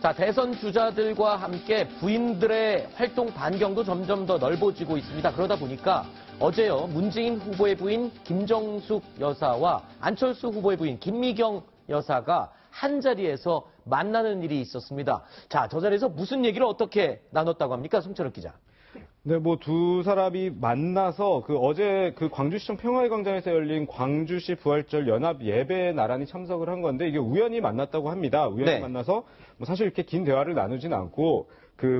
자, 대선 주자들과 함께 부인들의 활동 반경도 점점 더 넓어지고 있습니다. 그러다 보니까 어제요, 문재인 후보의 부인 김정숙 여사와 안철수 후보의 부인 김미경 여사가 한 자리에서 만나는 일이 있었습니다. 자, 저 자리에서 무슨 얘기를 어떻게 나눴다고 합니까? 송철욱 기자. 네, 뭐 두 사람이 만나서 어제 광주시청 평화의 광장에서 열린 광주시 부활절 연합 예배에 나란히 참석을 한 건데 이게 우연히 만났다고 합니다. 우연히 만나서 뭐 사실 이렇게 긴 대화를 나누진 않고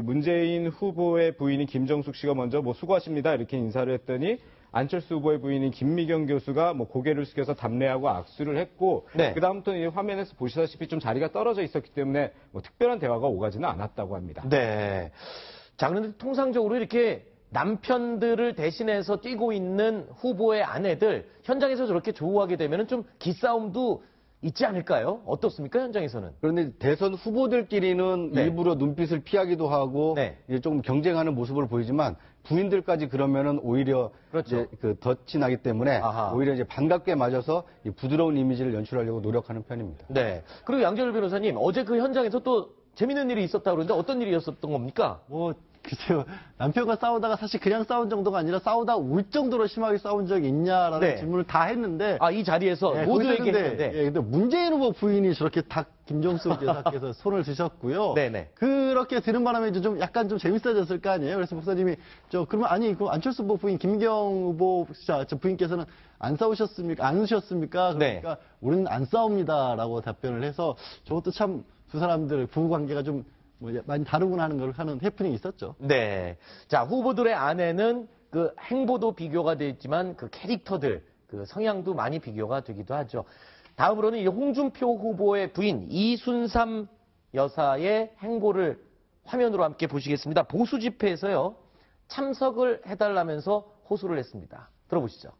문재인 후보의 부인인 김정숙 씨가 먼저 뭐 수고하십니다 이렇게 인사를 했더니 안철수 후보의 부인인 김미경 교수가 뭐 고개를 숙여서 답례하고 악수를 했고 그다음부터 이 화면에서 보시다시피 좀 자리가 떨어져 있었기 때문에 뭐 특별한 대화가 오가지는 않았다고 합니다. 네. 자, 그런데 통상적으로 이렇게 남편들을 대신해서 뛰고 있는 후보의 아내들 현장에서 저렇게 조우하게 되면 좀 기싸움도 있지 않을까요? 어떻습니까, 현장에서는? 그런데 대선 후보들끼리는 일부러 눈빛을 피하기도 하고 이제 좀 경쟁하는 모습을 보이지만 부인들까지 그러면은 오히려 이제 덫이 나기 때문에 오히려 이제 반갑게 맞아서 이 부드러운 이미지를 연출하려고 노력하는 편입니다. 네. 그리고 양재열 변호사님, 어제 그 현장에서 또 재밌는 일이 있었다고 그러는데 어떤 일이었었던 겁니까? 글쎄요. 남편과 싸우다가 사실 그냥 싸운 정도가 아니라 싸우다 울 정도로 심하게 싸운 적이 있냐라는 질문을 다 했는데. 이 자리에서 모두에게 했는데. 근데 문재인 후보 부인이 저렇게 김정숙 여사께서 손을 드셨고요. 그렇게 드는 바람에 이제 좀 약간 좀 재밌어졌을 거 아니에요. 그래서 목사님이 그러면 그럼 안철수 후보 부인 김미경 후보 부인께서는 안 싸우셨습니까? 안 우셨습니까? 그러니까 우리는 안 싸웁니다라고 답변을 해서 저것도 참 두 사람들 부부 관계가 좀 많이 다르구나 하는 걸 하는 해프닝이 있었죠. 네. 자, 후보들의 아내는 행보도 비교가 돼 있지만 캐릭터들, 성향도 많이 비교가 되기도 하죠. 다음으로는 홍준표 후보의 부인 이순삼 여사의 행보를 화면으로 함께 보시겠습니다. 보수 집회에서요, 참석을 해달라면서 호소를 했습니다. 들어보시죠.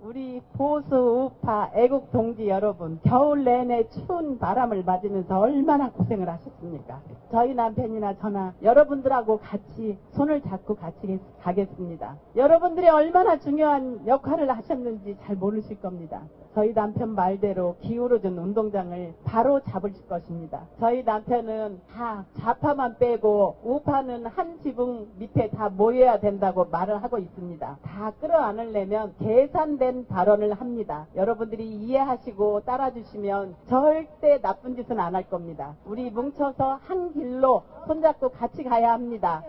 우리 보수 우파 애국 동지 여러분, 겨울 내내 추운 바람을 맞으면서 얼마나 고생을 하셨습니까? 저희 남편이나 저나 여러분들하고 같이 손을 잡고 같이 가겠습니다. 여러분들이 얼마나 중요한 역할을 하셨는지 잘 모르실 겁니다. 저희 남편 말대로 기울어진 운동장을 바로 잡을 것입니다. 저희 남편은 다 좌파만 빼고 우파는 한 지붕 밑에 다 모여야 된다고 말을 하고 있습니다. 다 끌어안으려면 계산된 발언을 합니다. 여러분들이 이해하시고 따라주시면 절대 나쁜 짓은 안 할 겁니다. 우리 뭉쳐서 한 길로 손잡고 같이 가야 합니다.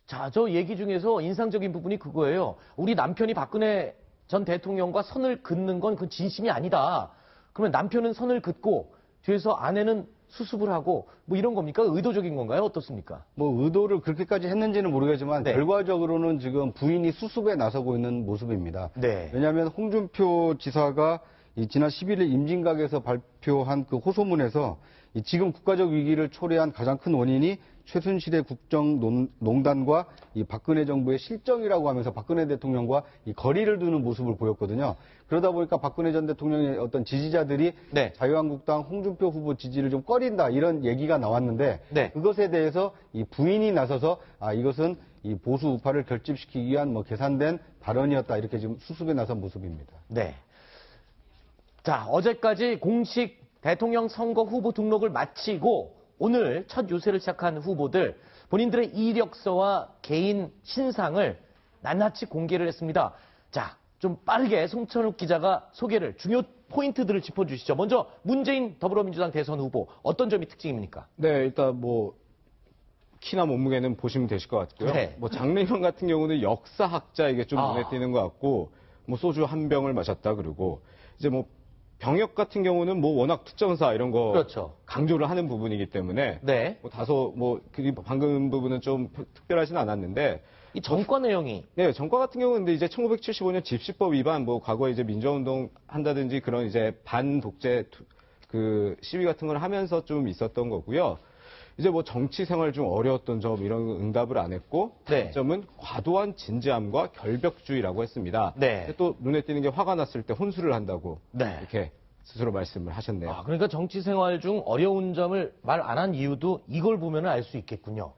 자, 저 얘기 중에서 인상적인 부분이 그거예요. 우리 남편이 박근혜 전 대통령과 선을 긋는 건 그 진심이 아니다. 그러면 남편은 선을 긋고 뒤에서 아내는 수습을 하고 뭐 이런 겁니까? 의도적인 건가요? 어떻습니까? 의도를 그렇게까지 했는지는 모르겠지만 결과적으로는 지금 부인이 수습에 나서고 있는 모습입니다. 왜냐하면 홍준표 지사가 지난 11일 임진각에서 발표한 호소문에서 지금 국가적 위기를 초래한 가장 큰 원인이 최순실의 국정농단과 이 박근혜 정부의 실정이라고 하면서 박근혜 대통령과 거리를 두는 모습을 보였거든요. 그러다 보니까 박근혜 전 대통령의 어떤 지지자들이 자유한국당 홍준표 후보 지지를 좀 꺼린다 이런 얘기가 나왔는데 그것에 대해서 이 부인이 나서서 이것은 이 보수 우파를 결집시키기 위한 계산된 발언이었다 이렇게 지금 수습에 나선 모습입니다. 자, 어제까지 공식 대통령 선거 후보 등록을 마치고 오늘 첫 유세를 시작한 후보들 본인들의 이력서와 개인 신상을 낱낱이 공개를 했습니다. 자, 좀 빠르게 송철욱 기자가 중요 포인트들을 짚어주시죠. 먼저 문재인 더불어민주당 대선 후보 어떤 점이 특징입니까? 네, 일단 키나 몸무게는 보시면 되실 것 같고요. 장래희망 같은 경우는 역사학자에게 좀 눈에 띄는 것 같고 소주 한 병을 마셨다 그러고 이제 병역 같은 경우는 워낙 특전사 이런 거 강조를 하는 부분이기 때문에 다소 방금 부분은 좀 특별하진 않았는데 이 전과 내용이 전과 같은 경우는 이제 1975년 집시법 위반 과거에 이제 민주화운동 한다든지 그런 이제 반독재 시위 같은 걸 하면서 좀 있었던 거고요. 이제 정치 생활 중 어려웠던 점 이런 응답을 안 했고 단점은 과도한 진지함과 결벽주의라고 했습니다. 또 눈에 띄는 게 화가 났을 때 혼술을 한다고 이렇게 스스로 말씀을 하셨네요. 그러니까 정치 생활 중 어려운 점을 말 안 한 이유도 이걸 보면 알 수 있겠군요.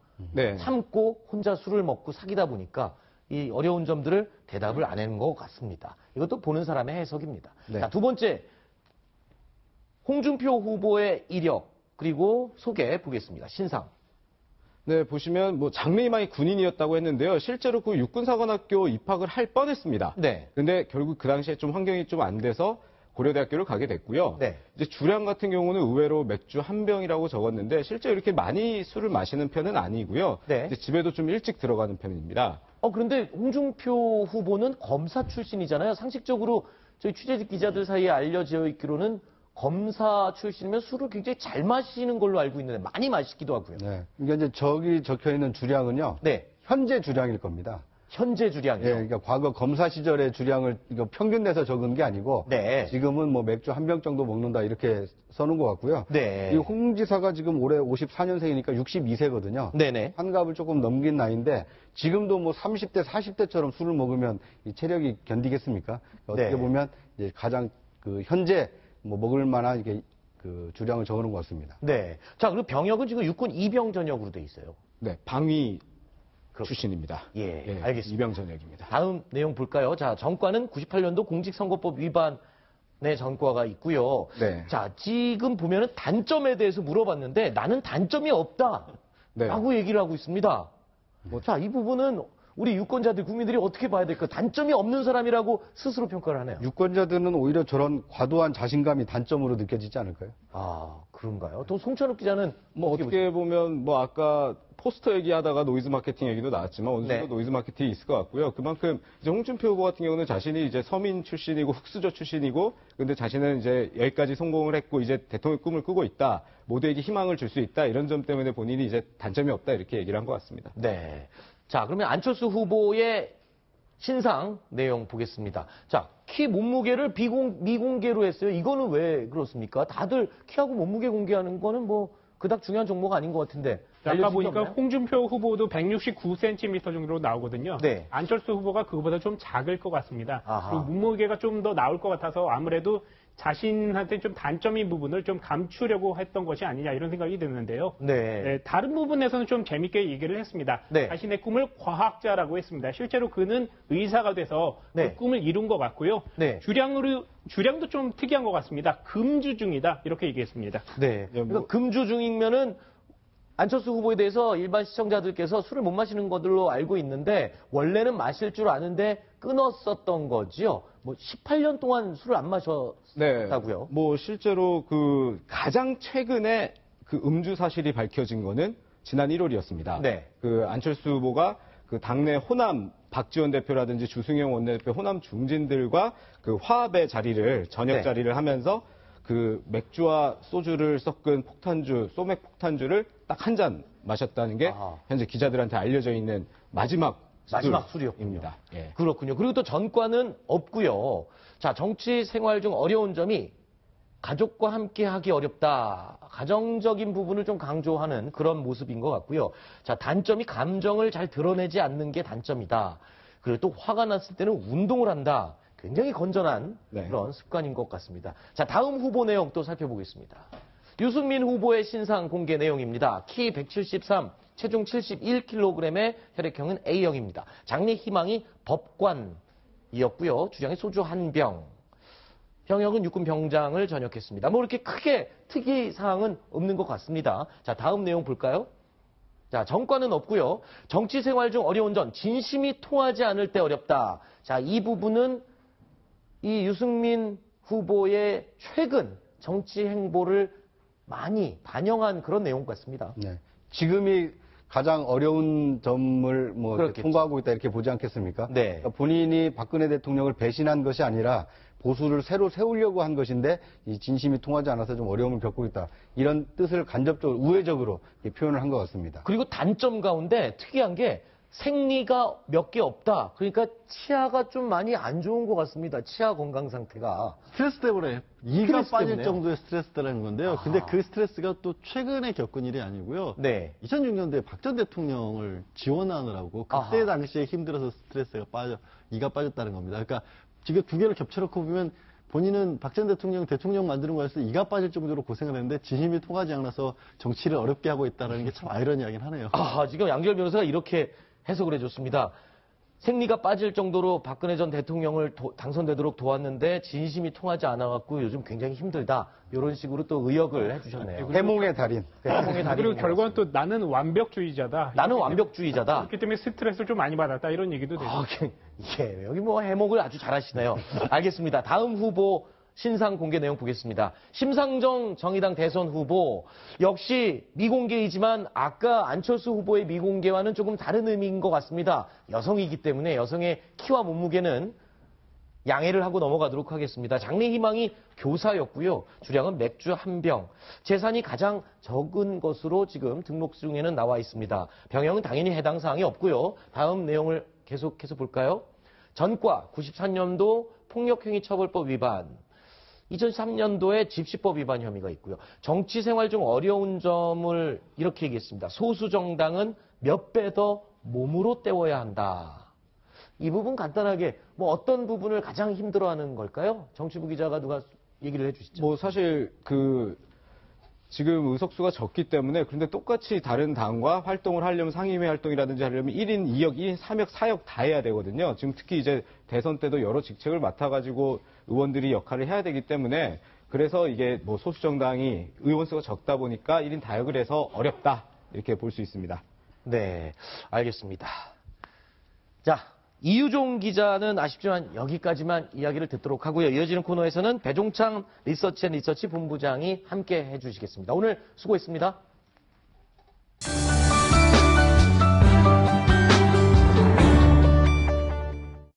참고 혼자 술을 먹고 사귀다 보니까 이 어려운 점들을 대답을 안 하는 것 같습니다. 이것도 보는 사람의 해석입니다. 자, 두 번째 홍준표 후보의 이력 그리고 소개해 보겠습니다. 신상. 네, 보시면 뭐 장래희망이 군인이었다고 했는데요. 실제로 그 육군사관학교 입학을 할 뻔했습니다. 네. 근데 결국 그 당시에 좀 환경이 좀 안 돼서 고려대학교를 가게 됐고요. 네. 이제 주량 같은 경우는 의외로 맥주 한 병이라고 적었는데 실제 이렇게 많이 술을 마시는 편은 아니고요. 네. 이제 집에도 좀 일찍 들어가는 편입니다. 그런데 홍준표 후보는 검사 출신이잖아요. 상식적으로 저희 취재직 기자들 사이에 알려져 있기로는 검사 출신이면 술을 굉장히 잘 마시는 걸로 알고 있는데 많이 마시기도 하고요. 네. 그러니까 이제 저기 적혀 있는 주량은요. 네. 현재 주량일 겁니다. 현재 주량이요? 예, 그러니까 과거 검사 시절의 주량을 이거 평균 내서 적은 게 아니고 네. 지금은 뭐 맥주 한 병 정도 먹는다 이렇게 써놓은 것 같고요. 네. 이 홍 지사가 지금 올해 54년생이니까 62세거든요. 네네. 환갑을 조금 넘긴 나이인데 지금도 뭐 30대, 40대처럼 술을 먹으면 이 체력이 견디겠습니까? 어떻게 네. 보면 이제 가장 그 현재 뭐 먹을 만한 이게 그 주량을 적어놓은 것 같습니다. 네. 자, 그리고 병역은 지금 육군 이병 전역으로 돼 있어요. 네, 방위 출신입니다. 예, 알겠습니다. 이병 전역입니다. 다음 내용 볼까요? 자, 전과는 98년도 공직선거법 위반의 전과가 있고요. 네. 자, 지금 보면은 단점에 대해서 물어봤는데 나는 단점이 없다. 네. 라고 얘기를 하고 있습니다. 자, 이 부분은 우리 유권자들, 국민들이 어떻게 봐야 될까? 단점이 없는 사람이라고 스스로 평가를 하네요. 유권자들은 오히려 저런 과도한 자신감이 단점으로 느껴지지 않을까요? 아, 그런가요? 또 송찬욱 기자는 뭐 어떻게 보면 뭐 아까 포스터 얘기하다가 노이즈 마케팅 얘기도 나왔지만 어느 정도 네. 노이즈 마케팅이 있을 것 같고요. 그만큼 이제 홍준표 후보 같은 경우는 자신이 이제 서민 출신이고 흑수저 출신이고 근데 자신은 이제 여기까지 성공을 했고 이제 대통령 꿈을 꾸고 있다. 모두에게 희망을 줄 수 있다. 이런 점 때문에 본인이 이제 단점이 없다 이렇게 얘기를 한 것 같습니다. 네. 자, 그러면 안철수 후보의 신상 내용 보겠습니다. 자, 키 몸무게를 미공개로 했어요. 이거는 왜 그렇습니까? 다들 키하고 몸무게 공개하는 거는 뭐 그닥 중요한 정보가 아닌 것 같은데. 아까 보니까 없나요? 홍준표 후보도 169cm 정도로 나오거든요. 네. 안철수 후보가 그거보다 좀 작을 것 같습니다. 아하. 그리고 몸무게가 좀 더 나올 것 같아서 아무래도 자신한테 좀 단점인 부분을 좀 감추려고 했던 것이 아니냐 이런 생각이 드는데요. 네. 네, 다른 부분에서는 좀 재밌게 얘기를 했습니다. 네. 자신의 꿈을 과학자라고 했습니다. 실제로 그는 의사가 돼서 네. 그 꿈을 이룬 것 같고요. 네. 주량도 좀 특이한 것 같습니다. 금주 중이다 이렇게 얘기했습니다. 네. 그러니까 금주 중이면은 안철수 후보에 대해서 일반 시청자들께서 술을 못 마시는 것들로 알고 있는데 원래는 마실 줄 아는데 끊었었던 거지요. 뭐 18년 동안 술을 안 마셨다고요. 네. 뭐 실제로 그 가장 최근에 그 음주 사실이 밝혀진 거는 지난 1월이었습니다. 네. 그 안철수 후보가 그 당내 호남 박지원 대표라든지 주승용 원내대표 호남 중진들과 그 화합의 자리를 저녁 네. 자리를 하면서 그 맥주와 소주를 섞은 폭탄주, 소맥 폭탄주를 딱 한 잔 마셨다는 게 아하. 현재 기자들한테 알려져 있는 마지막 술이었군요. 예. 그렇군요. 그리고 또 전과는 없고요. 자, 정치 생활 중 어려운 점이 가족과 함께 하기 어렵다. 가정적인 부분을 좀 강조하는 그런 모습인 것 같고요. 자, 단점이 감정을 잘 드러내지 않는 게 단점이다. 그리고 또 화가 났을 때는 운동을 한다. 굉장히 건전한 네. 그런 습관인 것 같습니다. 자, 다음 후보 내용 또 살펴보겠습니다. 유승민 후보의 신상 공개 내용입니다. 키 173, 체중 71kg의 혈액형은 A형입니다. 장래 희망이 법관이었고요. 주량이 소주 한 병. 병역은 육군 병장을 전역했습니다. 뭐 이렇게 크게 특이 사항은 없는 것 같습니다. 자, 다음 내용 볼까요? 자, 전과는 없고요. 정치 생활 중 어려운 점, 진심이 통하지 않을 때 어렵다. 자, 이 부분은 이 유승민 후보의 최근 정치 행보를 많이 반영한 그런 내용 같습니다. 네. 지금이 가장 어려운 점을 뭐 그렇겠죠. 통과하고 있다 이렇게 보지 않겠습니까? 네. 그러니까 본인이 박근혜 대통령을 배신한 것이 아니라 보수를 새로 세우려고 한 것인데 이 진심이 통하지 않아서 좀 어려움을 겪고 있다. 이런 뜻을 간접적으로 우회적으로 표현을 한 것 같습니다. 그리고 단점 가운데 특이한 게 생리가 몇 개 없다. 그러니까 치아가 좀 많이 안 좋은 것 같습니다. 치아 건강 상태가. 스트레스 때문에 이가 스트레스 빠질 때문에요? 정도의 스트레스라는 건데요. 근데 그 스트레스가 또 최근에 겪은 일이 아니고요. 네. 2006년도에 박 전 대통령을 지원하느라고 그때 아하. 당시에 힘들어서 이가 빠졌다는 겁니다. 그러니까 지금 두 개를 겹쳐놓고 보면 본인은 박 전 대통령 만드는 거에서 이가 빠질 정도로 고생을 했는데 진심이 통하지 않아서 정치를 어렵게 하고 있다는 게 참 아이러니하긴 하네요. 아, 지금 양지열 변호사가 이렇게 해석을 해줬습니다. 생리가 빠질 정도로 박근혜 전 대통령을 당선되도록 도왔는데 진심이 통하지 않아갖고 요즘 굉장히 힘들다. 이런 식으로 또 의역을 해주셨네요. 해몽의 달인. 해몽의 달인. 그리고 결과는 또 나는 완벽주의자다. 나는 완벽주의자다. 그렇기 때문에 스트레스를 좀 많이 받았다. 이런 얘기도 되고. 예, 여기 뭐 해몽을 아주 잘하시네요. 알겠습니다. 다음 후보 신상 공개 내용 보겠습니다. 심상정 정의당 대선 후보 역시 미공개이지만 아까 안철수 후보의 미공개와는 조금 다른 의미인 것 같습니다. 여성이기 때문에 여성의 키와 몸무게는 양해를 하고 넘어가도록 하겠습니다. 장래 희망이 교사였고요. 주량은 맥주 1병. 재산이 가장 적은 것으로 지금 등록증에는 나와 있습니다. 병역은 당연히 해당 사항이 없고요. 다음 내용을 계속해서 볼까요? 전과 94년도 폭력행위처벌법 위반. 2003년도에 집시법 위반 혐의가 있고요. 정치 생활 중 어려운 점을 이렇게 얘기했습니다. 소수 정당은 몇 배 더 몸으로 때워야 한다. 이 부분 간단하게 뭐 어떤 부분을 가장 힘들어하는 걸까요? 정치부 기자가 누가 얘기를 해주시죠. 뭐 사실 지금 의석수가 적기 때문에 그런데 똑같이 다른 당과 활동을 하려면 상임위 활동이라든지 하려면 1인 2역, 1인 3역, 4역 다 해야 되거든요. 지금 특히 이제 대선 때도 여러 직책을 맡아가지고 의원들이 역할을 해야 되기 때문에 그래서 이게 뭐 소수정당이 의원 수가 적다 보니까 1인 다역을 해서 어렵다. 이렇게 볼 수 있습니다. 네, 알겠습니다. 자, 이유종 기자는 아쉽지만 여기까지만 이야기를 듣도록 하고요. 이어지는 코너에서는 배종창 리서치 본부장이 함께 해주시겠습니다. 오늘 수고했습니다.